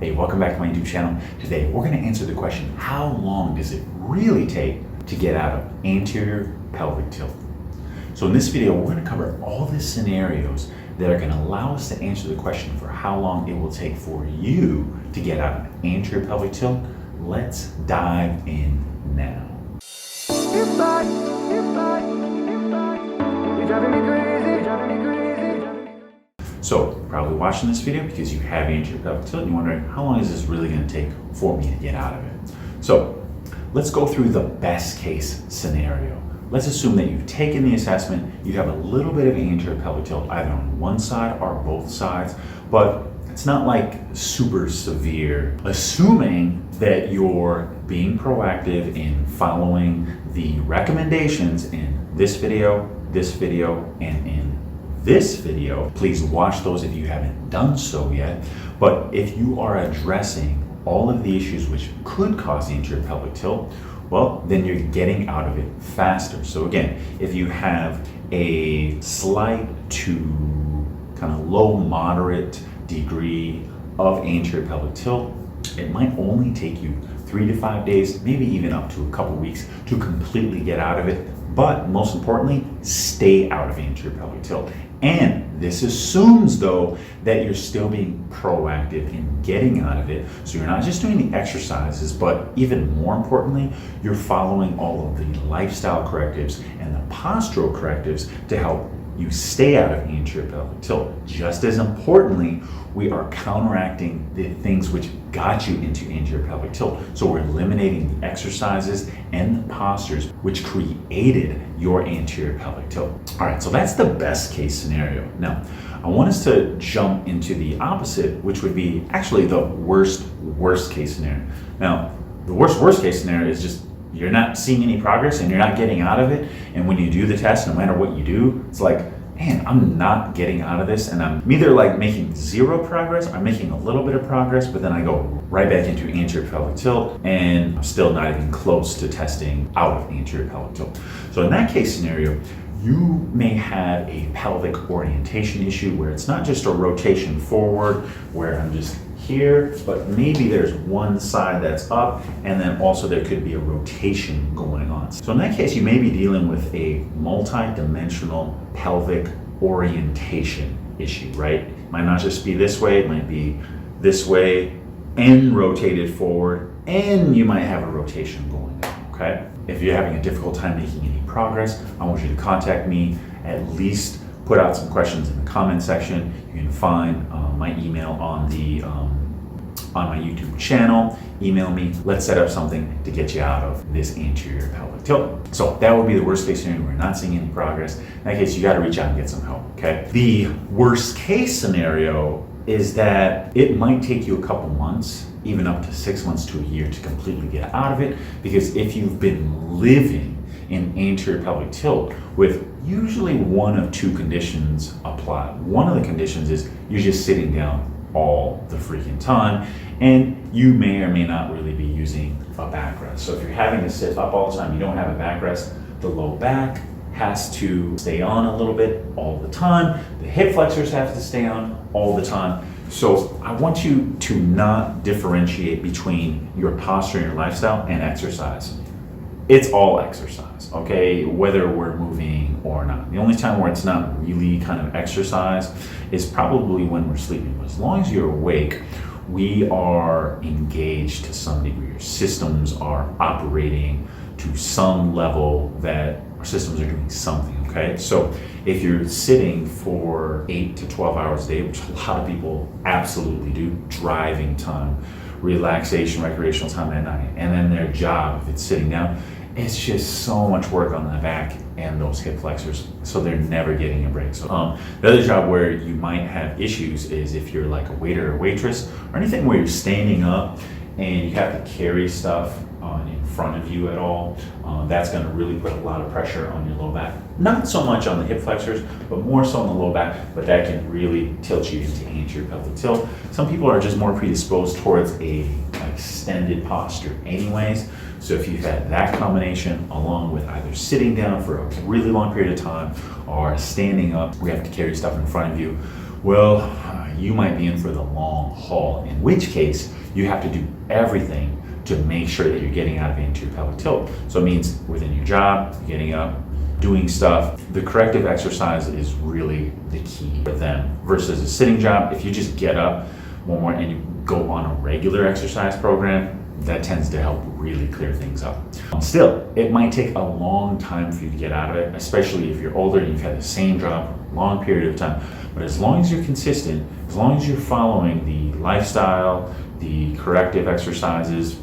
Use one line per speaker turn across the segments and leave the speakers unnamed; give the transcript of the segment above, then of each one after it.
Hey, welcome back to my YouTube channel. Today, we're gonna answer the question, how long does it really take to get out of anterior pelvic tilt? So in this video, we're gonna cover all the scenarios that are gonna allow us to answer the question for how long it will take for you to get out of anterior pelvic tilt. Let's dive in now.
You're driving me crazy.
So, probably watching this video because you have anterior pelvic tilt and you're wondering, how long is this really gonna take for me to get out of it? So, let's go through the best case scenario. Let's assume that you've taken the assessment, you have a little bit of anterior pelvic tilt either on one side or both sides, but it's not like super severe. Assuming that you're being proactive in following the recommendations in this video, and in this video. Please watch those if you haven't done so yet. But if you are addressing all of the issues which could cause anterior pelvic tilt, well, then you're getting out of it faster. So again, if you have a slight to kind of low moderate degree of anterior pelvic tilt, it might only take you 3 to 5 days, maybe even up to a couple weeks to completely get out of it. But most importantly, stay out of anterior pelvic tilt. And this assumes, though, that you're still being proactive in getting out of it. So you're not just doing the exercises, but even more importantly, you're following all of the lifestyle correctives and the postural correctives to help you stay out of anterior pelvic tilt. Just as importantly, we are counteracting the things which got you into anterior pelvic tilt. So we're eliminating the exercises and the postures which created your anterior pelvic tilt. All right, so that's the best case scenario. Now, I want us to jump into the opposite, which would be actually the worst case scenario. Now, the worst case scenario is just you're not seeing any progress and you're not getting out of it. And when you do the test, no matter what you do, it's like, man, I'm not getting out of this. And I'm either like making zero progress, I'm making a little bit of progress, but then I go right back into anterior pelvic tilt and I'm still not even close to testing out of anterior pelvic tilt. So in that case scenario, you may have a pelvic orientation issue where it's not just a rotation forward where I'm just here, but maybe there's one side that's up and then also there could be a rotation going on. So in that case, you may be dealing with a multi-dimensional pelvic orientation issue, right? It might not just be this way, it might be this way and rotated forward, and you might have a rotation going on, okay? If you're having a difficult time making any progress, I want you to contact me, at least put out some questions in the comment section. You can find my email on my YouTube channel. Email me. Let's set up something to get you out of this anterior pelvic tilt. So that would be the worst case scenario. We're not seeing any progress. In that case, you got to reach out and get some help. Okay. The worst case scenario is that it might take you a couple months, even up to 6 months to a year, to completely get out of it. Because if you've been living in anterior pelvic tilt with usually one of two conditions apply. One of the conditions is you're just sitting down all the freaking time and you may or may not really be using a backrest. So if you're having to sit up all the time, you don't have a backrest, the low back has to stay on a little bit all the time. The hip flexors have to stay on all the time. So I want you to not differentiate between your posture and your lifestyle and exercise. It's all exercise, okay? Whether we're moving or not. The only time where it's not really kind of exercise is probably when we're sleeping. But as long as you're awake, we are engaged to some degree. Your systems are operating to some level that our systems are doing something, okay? So if you're sitting for 8 to 12 hours a day, which a lot of people absolutely do, driving time, relaxation, recreational time at night, and then their job, if it's sitting down, it's just so much work on the back and those hip flexors, so they're never getting a break. So the other job where you might have issues is if you're like a waiter or waitress or anything where you're standing up and you have to carry stuff in front of you at all. That's going to really put a lot of pressure on your low back. Not so much on the hip flexors, but more so on the low back, but that can really tilt you into anterior pelvic tilt. Some people are just more predisposed towards a extended posture anyways. So if you've had that combination along with either sitting down for a really long period of time or standing up, we have to carry stuff in front of you, well, you might be in for the long haul, in which case you have to do everything to make sure that you're getting out of anterior pelvic tilt. So it means within your job, getting up, doing stuff. The corrective exercise is really the key for them versus a sitting job. If you just get up one more and you go on a regular exercise program, that tends to help really clear things up. Still, it might take a long time for you to get out of it, especially if you're older and you've had the same job for a long period of time. But as long as you're consistent, as long as you're following the lifestyle, the corrective exercises,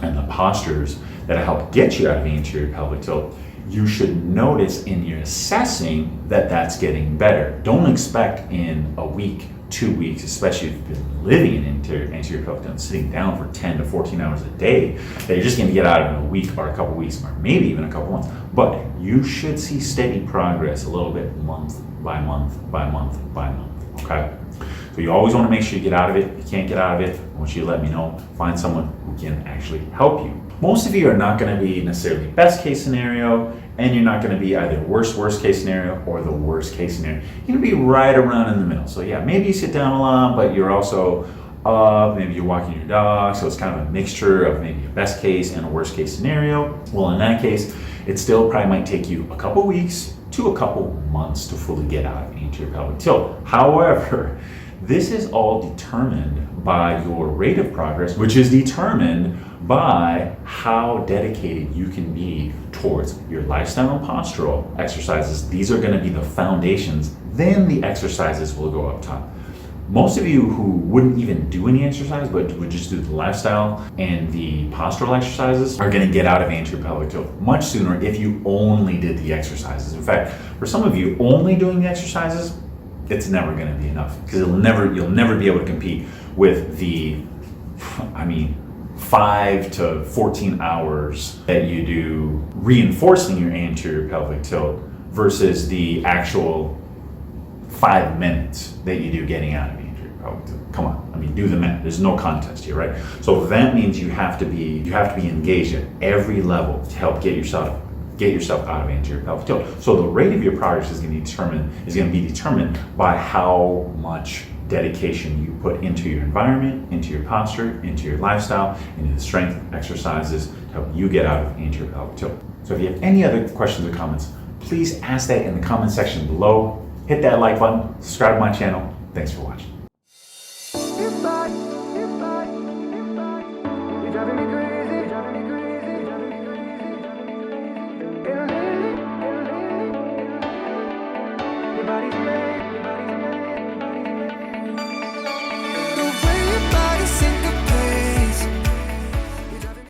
and the postures that help get you out of anterior pelvic tilt, you should notice in your assessing that that's getting better. Don't expect in a week, 2 weeks, especially if you've been living in anterior pelvic tilt and sitting down for 10 to 14 hours a day, that you're just going to get out of it in a week or a couple weeks, or maybe even a couple months. But you should see steady progress a little bit month by month by month by month, okay? So you always want to make sure you get out of it. If you can't get out of it, I want you to let me know. Find someone who can actually help you. Most of you are not going to be necessarily best case scenario, and you're not going to be either worst case scenario or the worst case scenario. You're going to be right around in the middle. So yeah, maybe you sit down a lot, but you're also up, maybe you're walking your dog, so it's kind of a mixture of maybe a best case and a worst case scenario. Well, in that case, it still probably might take you a couple weeks to a couple months to fully get out of anterior pelvic tilt. However, this is all determined by your rate of progress, which is determined by how dedicated you can be towards your lifestyle and postural exercises. These are going to be the foundations. Then the exercises will go up top. Most of you who wouldn't even do any exercise, but would just do the lifestyle and the postural exercises, are going to get out of anterior pelvic tilt much sooner if you only did the exercises. In fact, for some of you, only doing the exercises, it's never going to be enough, because you'll never be able to compete with the, 5 to 14 hours that you do reinforcing your anterior pelvic tilt versus the actual 5 minutes that you do getting out of anterior pelvic tilt. Come on, do the math. There's no contest here, right? So that means you have to be engaged at every level to help get yourself out of anterior pelvic tilt. So the rate of your progress is going to be determined by how much dedication you put into your environment, into your posture, into your lifestyle, into the strength exercises to help you get out of anterior pelvic tilt. So if you have any other questions or comments, please ask that in the comment section below. Hit that like button, subscribe to my channel. Thanks for watching.
You're driving me